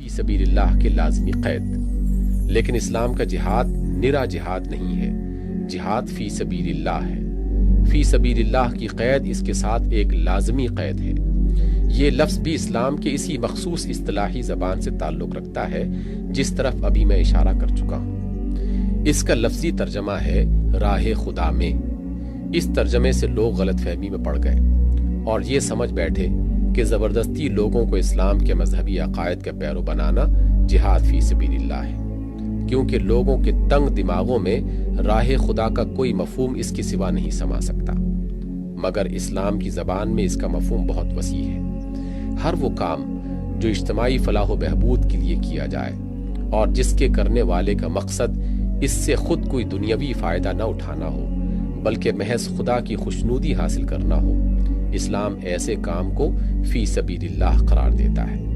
فی سبیل اللہ کے لازمی قید۔ لیکن اسلام کا جہاد نرا جہاد نہیں ہے، جہاد فی سبیل اللہ ہے۔ فی سبیل اللہ کی قید اس کے ساتھ ایک لازمی قید ہے۔ یہ لفظ بھی اسلام کے اسی مخصوص اصطلاحی زبان سے تعلق رکھتا ہے جس طرف ابھی میں اشارہ کر چکا ہوں۔ اس کا لفظی ترجمہ ہے راہ خدا میں۔ اس ترجمے سے لوگ غلط فہمی میں پڑ گئے اور یہ سمجھ بیٹھے کہ زبردستی لوگوں کو اسلام کے مذہبی عقائد کا پیرو بنانا جہاد فی سبیل اللہ ہے، کیونکہ لوگوں کے تنگ دماغوں میں راہ خدا کا کوئی مفہوم اس کے سوا نہیں سما سکتا، مگر اسلام کی زبان میں اس کا مفہوم بہت وسیع ہے۔ ہر وہ کام جو اجتماعی فلاح و بہبود کے لیے کیا جائے اور جس کے کرنے والے کا مقصد اس سے خود کوئی دنیاوی فائدہ نہ اٹھانا ہو بلکہ محض خدا کی خوشنودی حاصل کرنا ہو، اسلام ایسے کام کو فی سبیل اللہ قرار دیتا ہے۔